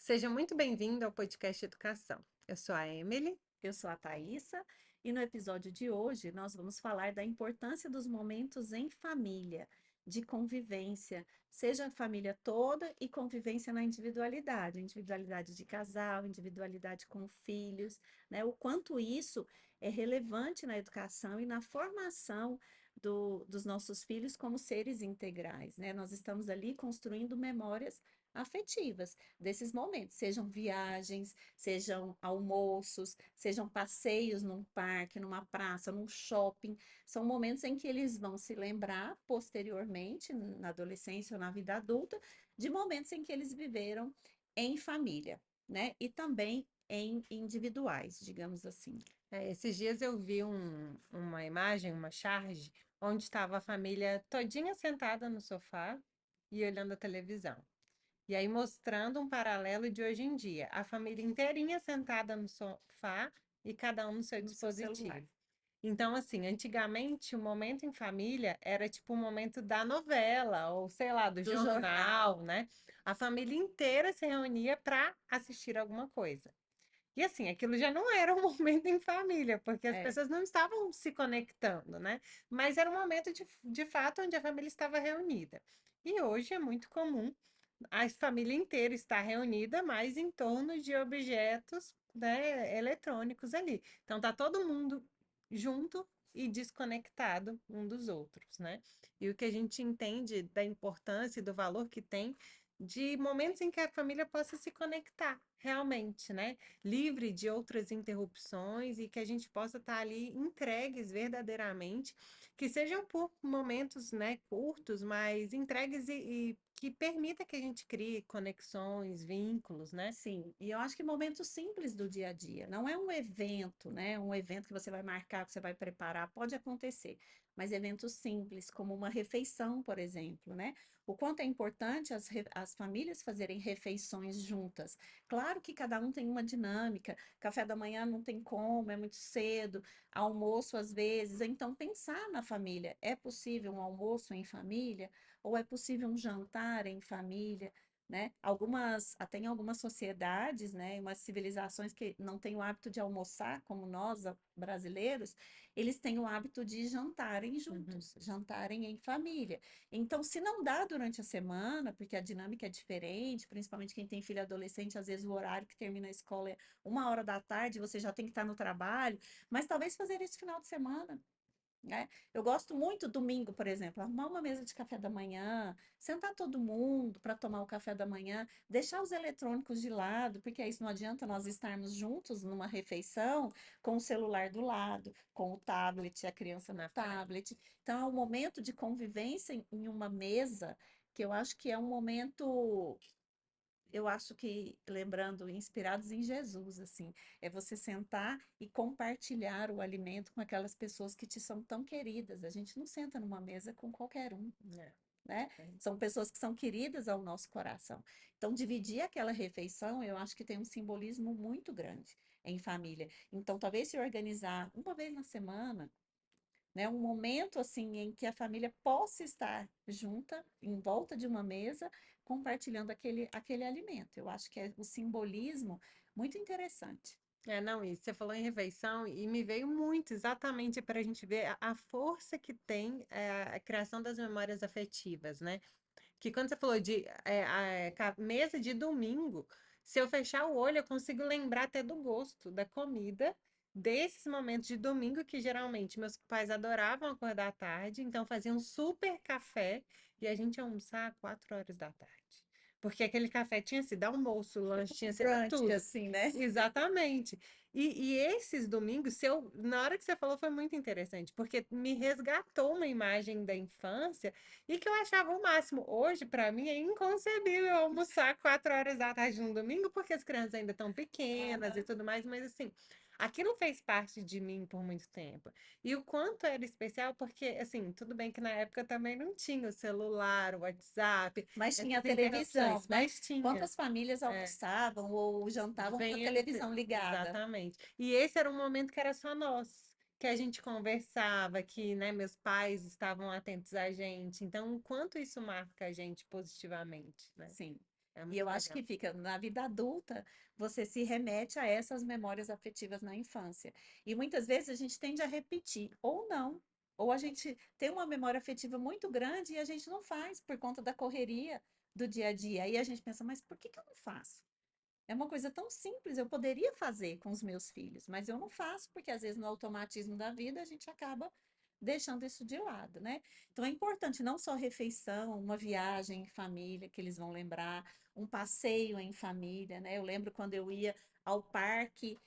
Seja muito bem-vindo ao podcast Educação. Eu sou a Emily. Eu sou a Thaisa e no episódio de hoje nós vamos falar da importância dos momentos em família, de convivência, seja a família toda e convivência na individualidade, individualidade de casal, individualidade com filhos, né? O quanto isso é relevante na educação e na formação dos nossos filhos como seres integrais, né? Nós estamos ali construindo memórias afetivas desses momentos, sejam viagens, sejam almoços, sejam passeios num parque, numa praça, num shopping. São momentos em que eles vão se lembrar posteriormente, na adolescência ou na vida adulta, de momentos em que eles viveram em família, né? E também em individuais, digamos assim. Esses dias eu vi uma imagem, uma charge, onde estava a família todinha sentada no sofá e olhando a televisão. E aí mostrando um paralelo de hoje em dia, a família inteirinha sentada no sofá e cada um no seu No seu celular. dispositivo. Então, assim, antigamente o momento em família era tipo o momento da novela, ou sei lá, do Do jornal. jornal, né? A família inteira se reunia para assistir alguma coisa. E assim, aquilo já não era um momento em família, porque as É. pessoas não estavam se conectando, né? Mas era um momento de fato onde a família estava reunida. E hoje é muito comum a família inteira estar reunida, mas em torno de objetos, né, eletrônicos ali. Então tá todo mundo junto e desconectado um dos outros, né? E o que a gente entende da importância e do valor que tem de momentos em que a família possa se conectar realmente, né? Livre de outras interrupções e que a gente possa estar ali entregues verdadeiramente, que sejam por momentos, né, curtos, mas entregues e que permita que a gente crie conexões, vínculos, né? Sim, e eu acho que momentos simples do dia a dia, não é um evento, né? Um evento que você vai marcar, que você vai preparar, pode acontecer, mas eventos simples, como uma refeição, por exemplo, né? O quanto é importante as famílias fazerem refeições juntas. Claro que cada um tem uma dinâmica, café da manhã não tem como, é muito cedo, almoço às vezes, então pensar na família, é possível um almoço em família? Ou é possível um jantar em família? Né? Até em algumas sociedades, né, umas civilizações que não têm o hábito de almoçar, como nós, brasileiros, eles têm o hábito de jantarem Uhum. juntos, jantarem em família. Então, se não dá durante a semana, porque a dinâmica é diferente, principalmente quem tem filho adolescente, às vezes o horário que termina a escola é 1 hora da tarde, você já tem que estar no trabalho, mas talvez fazer isso final de semana, né? Eu gosto muito domingo, por exemplo, arrumar uma mesa de café da manhã, sentar todo mundo para tomar o café da manhã, deixar os eletrônicos de lado, porque isso não adianta nós estarmos juntos numa refeição com o celular do lado, com o tablet, a criança no Na frente. tablet. Então, é um momento de convivência em uma mesa que eu acho que é um momento, eu acho que, lembrando, inspirados em Jesus, assim, é você sentar e compartilhar o alimento com aquelas pessoas que te são tão queridas. A gente não senta numa mesa com qualquer um, É. né? São pessoas que são queridas ao nosso coração. Então, dividir aquela refeição, eu acho que tem um simbolismo muito grande em família. Então, talvez se organizar uma vez na semana, né? Um momento assim em que a família possa estar junta, em volta de uma mesa, compartilhando aquele alimento. Eu acho que é o simbolismo muito interessante. Não, isso. Você falou em refeição e me veio muito exatamente para a gente ver a força que tem a criação das memórias afetivas, né? Que quando você falou de mesa de domingo, se eu fechar o olho, eu consigo lembrar até do gosto da comida, desses momentos de domingo que geralmente meus pais adoravam acordar à tarde, então faziam um super café e a gente ia almoçar 4 horas da tarde. Porque aquele café tinha sido almoço, lanche, tinha sido Brunch, tudo. assim, né? Exatamente. E esses domingos, na hora que você falou, foi muito interessante, porque me resgatou uma imagem da infância e que eu achava o máximo. Hoje, para mim, é inconcebível eu almoçar 4 horas da tarde num domingo, porque as crianças ainda estão pequenas e tudo mais, mas assim, aquilo fez parte de mim por muito tempo. E o quanto era especial, porque, assim, tudo bem que na época também não tinha o celular, o WhatsApp, Mas tinha a essas televisão, interrupções, né? mas tinha. Quantas famílias É, almoçavam ou jantavam com a vendo, televisão ligada? exatamente. E esse era um momento que era só nós, que a gente conversava, que, né, meus pais estavam atentos a gente. Então, o quanto isso marca a gente positivamente, né? Sim. É E muito eu acho legal. que fica na vida adulta, você se remete a essas memórias afetivas na infância. E muitas vezes a gente tende a repetir, ou não. Ou a gente tem uma memória afetiva muito grande e a gente não faz por conta da correria do dia a dia. Aí a gente pensa, mas por que que eu não faço? É uma coisa tão simples, eu poderia fazer com os meus filhos, mas eu não faço, porque às vezes no automatismo da vida a gente acaba deixando isso de lado, né? Então é importante não só refeição, uma viagem em família que eles vão lembrar, um passeio em família, né? Eu lembro quando eu ia ao parque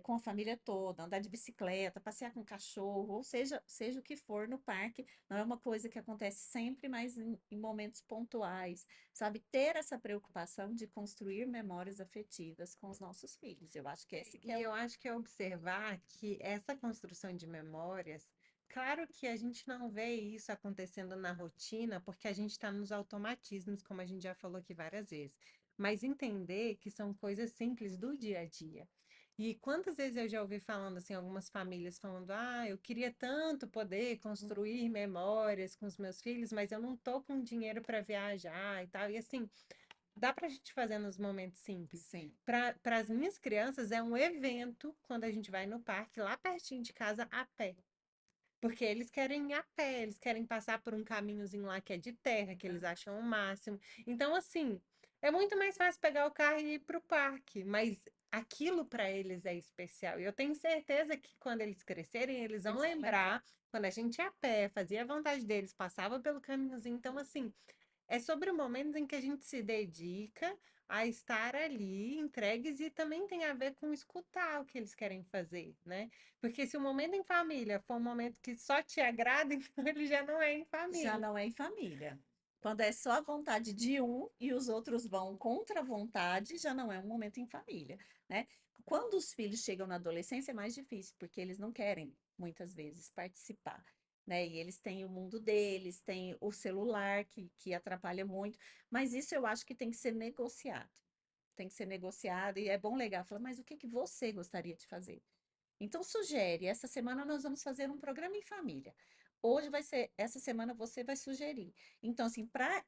com a família toda, andar de bicicleta, passear com cachorro, ou seja o que for no parque, não é uma coisa que acontece sempre, mas em momentos pontuais, sabe? Ter essa preocupação de construir memórias afetivas com os nossos filhos. Eu acho que esse que é E o eu acho que é observar que essa construção de memórias, claro que a gente não vê isso acontecendo na rotina, porque a gente está nos automatismos, como a gente já falou aqui várias vezes, mas entender que são coisas simples do dia a dia. E quantas vezes eu já ouvi falando assim, algumas famílias falando: "Ah, eu queria tanto poder construir memórias com os meus filhos, mas eu não tô com dinheiro para viajar e tal". E assim, dá pra gente fazer nos momentos simples. sim, Para as minhas crianças é um evento quando a gente vai no parque lá pertinho de casa a pé. Porque eles querem ir a pé, eles querem passar por um caminhozinho lá que é de terra, que eles acham o máximo. Então, assim, é muito mais fácil pegar o carro e ir pro parque, mas aquilo para eles é especial. E eu tenho certeza que quando eles crescerem, eles vão eles vão lembrar. lembrar quando a gente ia a pé, fazia a vontade deles, passava pelo caminhozinho. Então, assim, é sobre momentos em que a gente se dedica a estar ali, entregues, e também tem a ver com escutar o que eles querem fazer, né? Porque se o momento em família for um momento que só te agrada, então ele já não é em Já família. não é em família. Quando é só a vontade de um e os outros vão contra a vontade, já não é um momento em família, né? Quando os filhos chegam na adolescência é mais difícil, porque eles não querem, muitas vezes, participar, né? E eles têm o mundo deles, têm o celular que atrapalha muito, mas isso eu acho que tem que ser negociado. Tem que ser negociado e é bom legal falar, mas o que que você gostaria de fazer? Então sugere, essa semana nós vamos fazer um programa em família. Hoje vai ser, essa semana você vai sugerir. Então, assim, para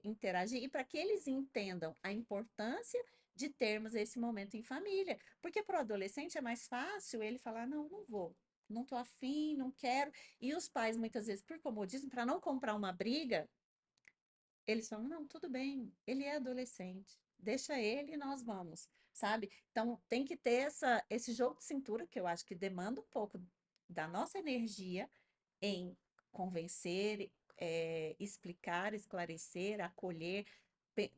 interagir e para que eles entendam a importância de termos esse momento em família. Porque para o adolescente é mais fácil ele falar, não, não vou, não tô afim, não quero. E os pais, muitas vezes, por comodismo, para não comprar uma briga, eles falam, não, tudo bem, ele é adolescente, deixa ele e nós vamos, sabe? Então, tem que ter esse jogo de cintura que eu acho que demanda um pouco da nossa energia em convencer, explicar, esclarecer, acolher,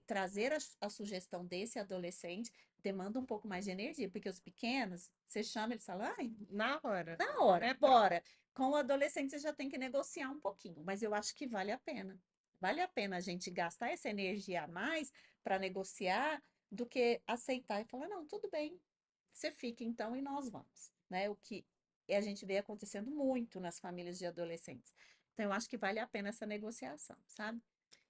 trazer a sugestão desse adolescente, demanda um pouco mais de energia, porque os pequenos, você chama, eles falam, ai, Na hora, na hora, né? Pronto. bora. Com o adolescente, você já tem que negociar um pouquinho, mas eu acho que vale a pena. Vale a pena a gente gastar essa energia a mais para negociar do que aceitar e falar, não, tudo bem, você fica então e nós vamos, né? O que a gente vê acontecendo muito nas famílias de adolescentes. Então, eu acho que vale a pena essa negociação, sabe?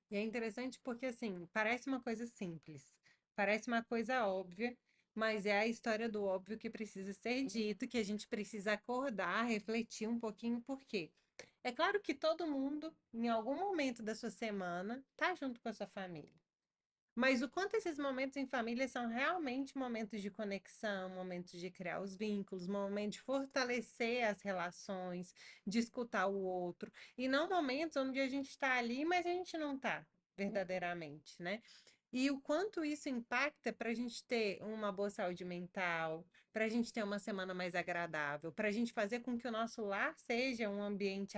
E é interessante porque, assim, parece uma coisa simples, parece uma coisa óbvia, mas é a história do óbvio que precisa ser dito, que a gente precisa acordar, refletir um pouquinho, por quê? É claro que todo mundo, em algum momento da sua semana, tá junto com a sua família. Mas o quanto esses momentos em família são realmente momentos de conexão, momentos de criar os vínculos, momentos de fortalecer as relações, de escutar o outro, e não momentos onde a gente está ali, mas a gente não está verdadeiramente, né? E o quanto isso impacta para a gente ter uma boa saúde mental, para a gente ter uma semana mais agradável, para a gente fazer com que o nosso lar seja um ambiente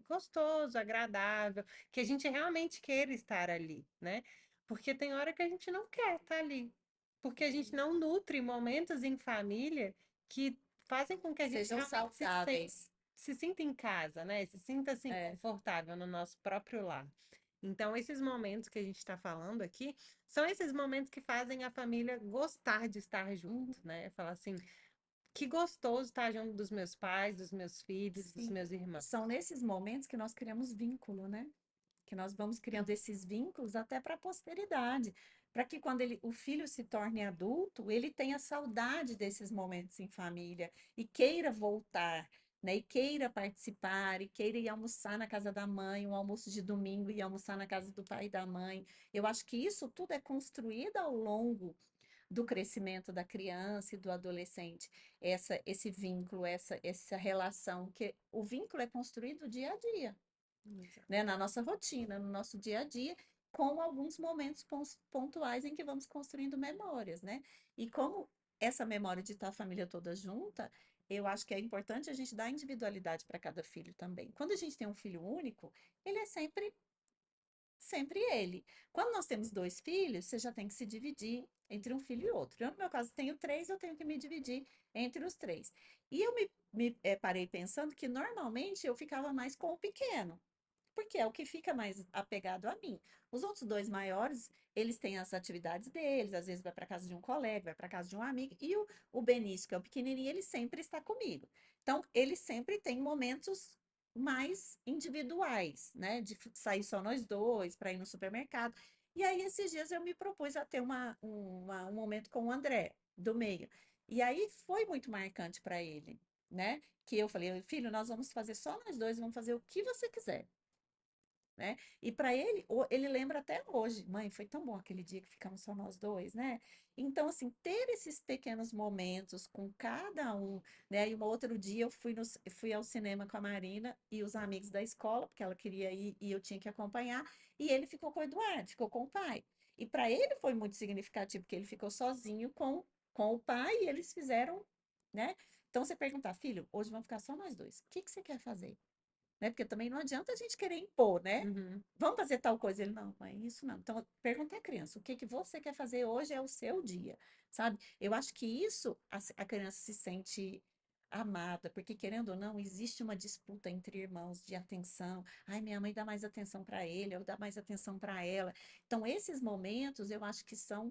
gostoso, agradável, que a gente realmente queira estar ali, né? Porque tem hora que a gente não quer estar ali, porque a gente não nutre momentos em família que fazem com que a gente Sejam realmente saudáveis. se sinta em casa, né? Se sinta assim É, confortável no nosso próprio lar. Então, esses momentos que a gente está falando aqui são esses momentos que fazem a família gostar de estar uhum, junto, né? Falar assim, que gostoso estar junto dos meus pais, dos meus filhos, dos sim. meus E irmãos. são nesses momentos que nós criamos vínculo, né? Que nós vamos criando esses vínculos até para a posteridade, para que quando o filho se torne adulto, ele tenha saudade desses momentos em família e queira voltar, né? E queira participar, e queira ir almoçar na casa da mãe, um almoço de domingo e almoçar na casa do pai e da mãe. Eu acho que isso tudo é construído ao longo do crescimento da criança e do adolescente, esse vínculo, essa relação, que o vínculo é construído dia a dia, Exato. né? Na nossa rotina, no nosso dia a dia, com alguns momentos pontuais em que vamos construindo memórias, né? E como essa memória de estar a família toda junta, eu acho que é importante a gente dar individualidade para cada filho também. Quando a gente tem um filho único, ele é sempre ele. Quando nós temos dois filhos, você já tem que se dividir entre um filho e outro. Eu, no meu caso, tenho três, eu tenho que me dividir entre os três. E eu parei pensando que normalmente eu ficava mais com o pequeno, porque é o que fica mais apegado a mim. Os outros dois maiores, eles têm as atividades deles, às vezes vai para casa de um colega, vai para casa de um amigo, e o Benício, que é o pequenininho, ele sempre está comigo. Então, ele sempre tem momentos mais individuais, né? De sair só nós dois, para ir no supermercado. E aí, esses dias, eu me propus a ter um momento com o André, do meio. E aí foi muito marcante para ele, né? Que eu falei, filho, nós vamos fazer só nós dois, vamos fazer o que você quiser, né? E para ele, ele lembra até hoje, mãe, foi tão bom aquele dia que ficamos só nós dois, né? Então, assim, ter esses pequenos momentos com cada um, né? E um outro dia eu fui ao cinema com a Marina e os amigos da escola, porque ela queria ir e eu tinha que acompanhar, e ele ficou com o Eduardo, ficou com o pai. E para ele foi muito significativo, porque ele ficou sozinho com o pai e eles fizeram, né? Então, você perguntar, filho, hoje vamos ficar só nós dois, o que que você quer fazer? Né? Porque também não adianta a gente querer impor, né? Uhum. Vamos fazer tal coisa. Ele, não, mãe, isso não. Então, pergunta à criança, o que que você quer fazer hoje é o seu dia, sabe? Eu acho que isso a criança se sente amada, porque querendo ou não, existe uma disputa entre irmãos de atenção. Ai, minha mãe dá mais atenção para ele, eu dou mais atenção para ela. Então, esses momentos eu acho que são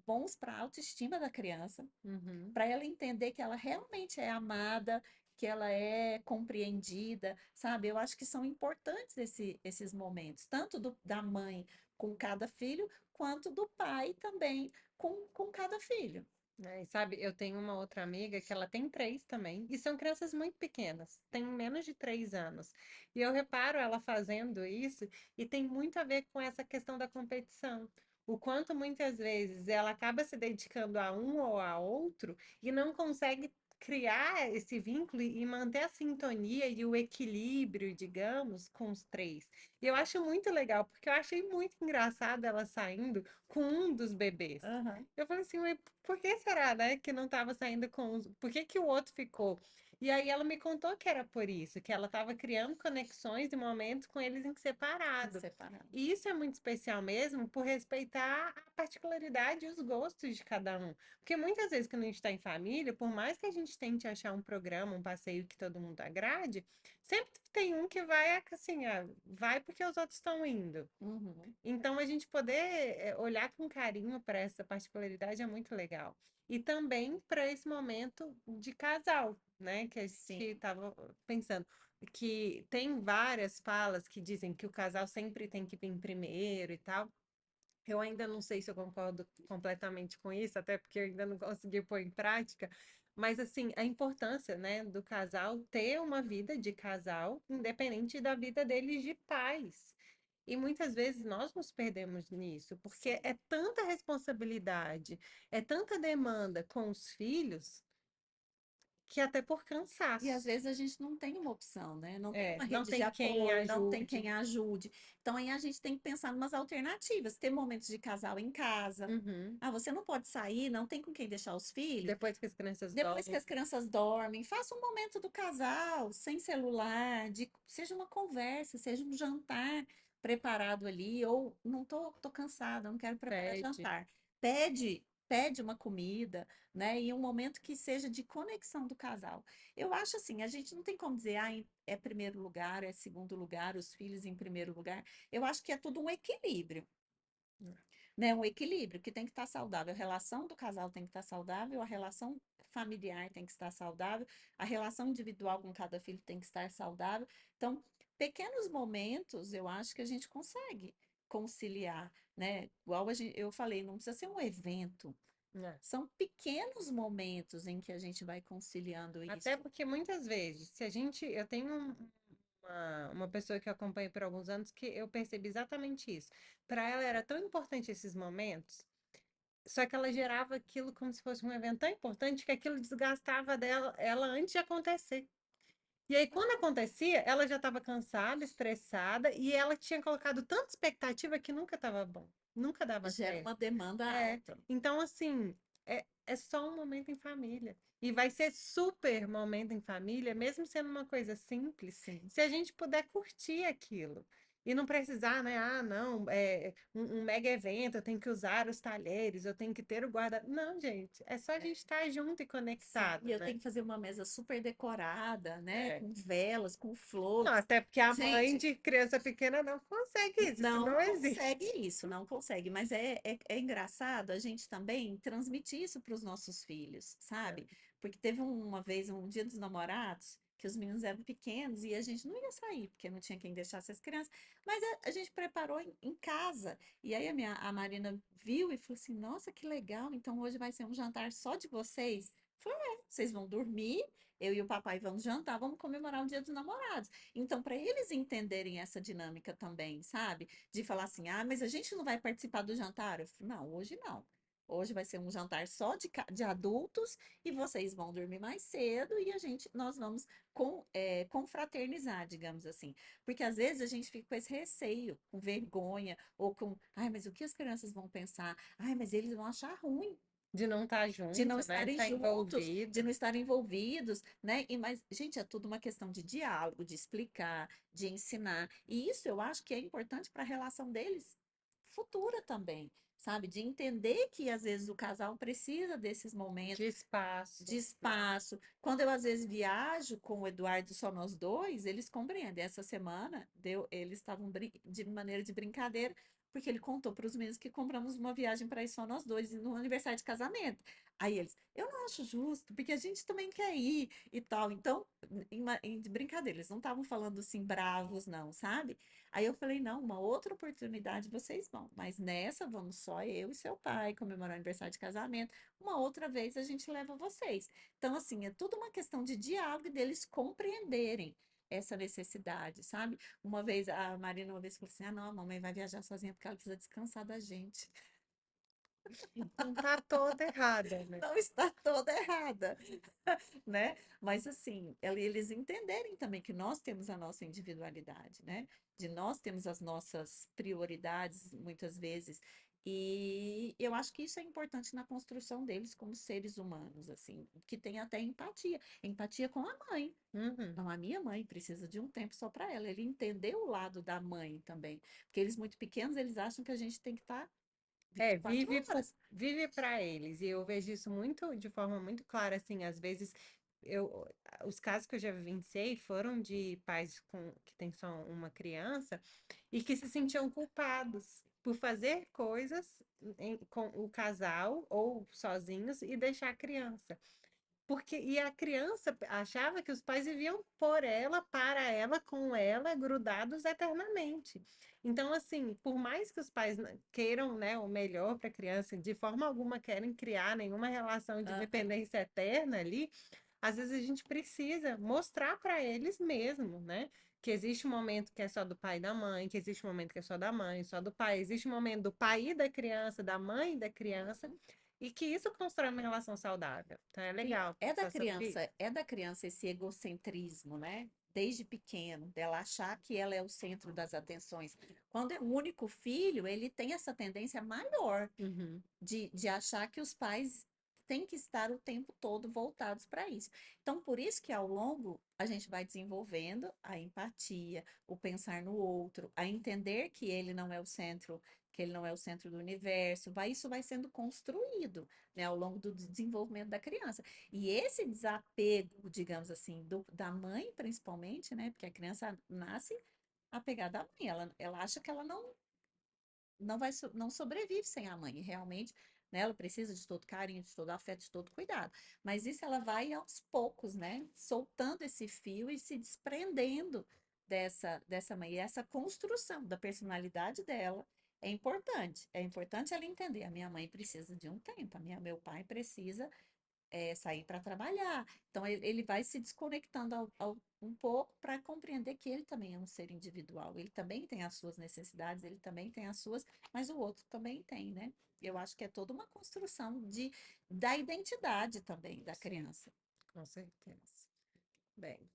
bons para a autoestima da criança, Uhum. para ela entender que ela realmente é amada, que ela é compreendida, sabe? Eu acho que são importantes esses momentos, tanto da mãe com cada filho, quanto do pai também com cada filho. E sabe, eu tenho uma outra amiga que ela tem três também, e são crianças muito pequenas, têm menos de 3 anos. E eu reparo ela fazendo isso, e tem muito a ver com essa questão da competição. O quanto muitas vezes ela acaba se dedicando a um ou a outro e não consegue criar esse vínculo e manter a sintonia e o equilíbrio, digamos, com os três. E eu acho muito legal, porque eu achei muito engraçado ela saindo com um dos bebês. Aham, Eu falei assim, mas por que será, né, que não estava saindo com os... Por que que o outro ficou? E aí ela me contou que era por isso, que ela estava criando conexões e momentos com eles em separado. separado. E isso é muito especial mesmo por respeitar a particularidade e os gostos de cada um. Porque muitas vezes quando a gente está em família, por mais que a gente tente achar um programa, um passeio que todo mundo agrade, sempre tem um que vai assim, vai porque os outros estão indo. Uhum, Então, a gente poder olhar com carinho para essa particularidade é muito legal. E também para esse momento de casal, né? Que a gente sim. estava pensando, que tem várias falas que dizem que o casal sempre tem que vir primeiro e tal. Eu ainda não sei se eu concordo completamente com isso, até porque eu ainda não consegui pôr em prática. Mas, assim, a importância, né, do casal ter uma vida de casal, independente da vida deles de pais. E muitas vezes nós nos perdemos nisso, porque Sim. é tanta responsabilidade, é tanta demanda com os filhos, que até por E às cansaço. vezes a gente não tem uma opção, né? Não tem uma Não rede de tem quem apoio, não tem ajude. quem ajude. Então aí a gente tem que pensar em umas alternativas, ter momentos de casal em casa. Uhum. Ah, você não pode sair, não tem com quem deixar os filhos. Depois que as crianças Depois que dormem. as crianças dormem, faça um momento do casal, sem celular, seja uma conversa, seja um jantar preparado ali, ou não tô cansada, não quero preparar Pede. jantar. Pede uma comida, né? E um momento que seja de conexão do casal. Eu acho assim, a gente não tem como dizer, ah, é primeiro lugar, é segundo lugar, os filhos em primeiro lugar. Eu acho que é tudo um equilíbrio, né? Um equilíbrio que tem que estar saudável. A relação do casal tem que estar saudável, a relação familiar tem que estar saudável, a relação individual com cada filho tem que estar saudável. Então, pequenos momentos, eu acho que a gente consegue conciliar, né? Igual eu falei, não precisa ser um evento, É. São pequenos momentos em que a gente vai conciliando Até isso. porque muitas vezes, se a gente. Eu tenho uma pessoa que eu acompanho por alguns anos que eu percebi exatamente isso. Para ela era tão importante esses momentos, só que ela gerava aquilo como se fosse um evento tão importante que aquilo desgastava ela antes de acontecer. E aí, quando acontecia, ela já estava cansada, estressada, e ela tinha colocado tanta expectativa que nunca estava bom, nunca dava Gera certo. uma demanda É, alta. então assim, é só um momento em família. E vai ser super momento em família, mesmo sendo uma coisa simples, Sim. se a gente puder curtir aquilo. E não precisar, né? Ah, não, é um mega evento, eu tenho que usar os talheres, eu tenho que ter o guarda. Não, gente, é só a gente estar junto e Sim, conectado, e eu né? tenho que fazer uma mesa super decorada, né? É. Com velas, com Não, flores. até porque a mãe Gente, de criança pequena não consegue isso não não existe. consegue isso, não consegue. Mas é engraçado a gente também transmitir isso para os nossos filhos, sabe? Porque teve uma vez, um dia dos namorados, que os meninos eram pequenos e a gente não ia sair, porque não tinha quem deixasse as crianças. Mas a gente preparou em casa. E aí a Marina viu e falou assim: Nossa, que legal! Então hoje vai ser um jantar só de vocês. Eu falei, vocês vão dormir, eu e o papai vamos jantar, vamos comemorar o Dia dos Namorados. Então, para eles entenderem essa dinâmica também, sabe? De falar assim, ah, mas a gente não vai participar do jantar? Eu falei, não, hoje não. Hoje vai ser um jantar só de adultos e vocês vão dormir mais cedo e nós vamos confraternizar, digamos assim. Porque às vezes a gente fica com esse receio, com vergonha, ou com, ai, mas o que as crianças vão pensar? Ai, mas eles vão achar ruim De não estar de não junto, né? De estarem estar juntos, de envolvido. não estarem envolvidos, né? Mas, gente, é tudo uma questão de diálogo, de explicar, de ensinar. E isso eu acho que é importante para a relação deles futura também, sabe? De entender que às vezes o casal precisa desses momentos De espaço, de né? espaço. Quando eu às vezes viajo com o Eduardo só nós dois, eles compreendem. Essa semana eles estavam de maneira de brincadeira, porque ele contou para os meninos que compramos uma viagem para ir só nós dois no aniversário de casamento. Aí eles, eu não acho justo, porque a gente também quer ir e tal. Então, de brincadeira, eles não estavam falando assim bravos, não, sabe? Aí eu falei, não, uma outra oportunidade vocês vão, mas nessa vamos só eu e seu pai comemorar o aniversário de casamento. Uma outra vez a gente leva vocês. Então, assim, é tudo uma questão de diálogo e deles compreenderem essa necessidade, sabe? Uma vez, a Marina uma vez falou assim, ah, não, a mamãe vai viajar sozinha porque ela precisa descansar da gente. Não tá toda errada, né? Não está toda errada, né? Mas assim, eles entenderem também que nós temos a nossa individualidade, né? De nós temos as nossas prioridades, muitas vezes. E eu acho que isso é importante na construção deles como seres humanos, assim, que tem até empatia, empatia com a mãe. Uhum. Não, a minha mãe precisa de um tempo só para ela. Ele entendeu o lado da mãe também, porque eles muito pequenos, eles acham que a gente tem que estar É, 24 horas. vive para eles. E eu vejo isso muito, de forma muito clara, assim, às vezes eu, os casos que eu já vivenciei foram de pais que têm só uma criança e que se sentiam culpados por fazer coisas com o casal ou sozinhos e deixar a criança. Porque, e a criança achava que os pais viviam por ela, para ela, com ela, grudados eternamente. Então, assim, por mais que os pais queiram, né, o melhor para a criança, de forma alguma querem criar nenhuma relação de Aham. dependência eterna ali, às vezes a gente precisa mostrar para eles mesmo, né? Que existe um momento que é só do pai e da mãe, que existe um momento que é só da mãe, só do pai, existe um momento do pai e da criança, da mãe e da criança, e que isso constrói uma relação saudável. Então é Sim, legal pensar sobre isso. é da criança esse egocentrismo, né? Desde pequeno, dela achar que ela é o centro das atenções. Quando é o único filho, ele tem essa tendência maior Uhum. de achar que os pais têm que estar o tempo todo voltados para isso. Então, por isso que ao longo a gente vai desenvolvendo a empatia, o pensar no outro, a entender que ele não é o centro, que ele não é o centro do universo, isso vai sendo construído, né, ao longo do desenvolvimento da criança. E esse desapego, digamos assim, da mãe principalmente, né, porque a criança nasce apegada à mãe, ela acha que ela não sobrevive sem a mãe. E realmente, né, ela precisa de todo carinho, de todo afeto, de todo cuidado. Mas isso ela vai aos poucos, né? Soltando esse fio e se desprendendo dessa mãe. E essa construção da personalidade dela, É importante ela entender. A minha mãe precisa de um tempo, meu pai precisa sair para trabalhar. Então, ele vai se desconectando um pouco para compreender que ele também é um ser individual. Ele também tem as suas necessidades, ele também tem as suas, mas o outro também tem, né? Eu acho que é toda uma construção da identidade também da criança. Com certeza. Bem,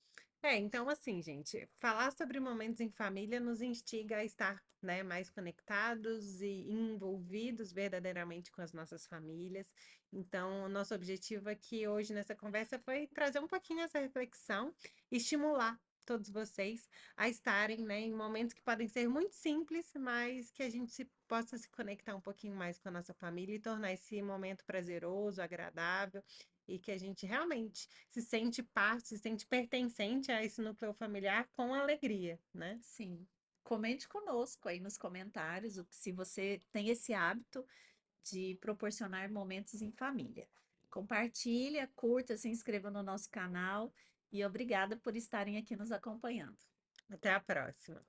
então assim, gente, falar sobre momentos em família nos instiga a estar, né, mais conectados e envolvidos verdadeiramente com as nossas famílias. Então, o nosso objetivo aqui hoje nessa conversa foi trazer um pouquinho essa reflexão, estimular todos vocês a estarem, né, em momentos que podem ser muito simples, mas que a gente possa se conectar um pouquinho mais com a nossa família e tornar esse momento prazeroso, agradável e que a gente realmente se sente parte, se sente pertencente a esse núcleo familiar com alegria, né? Sim. Comente conosco aí nos comentários se você tem esse hábito de proporcionar momentos em família. Compartilha, curta, se inscreva no nosso canal e obrigada por estarem aqui nos acompanhando. Até a próxima.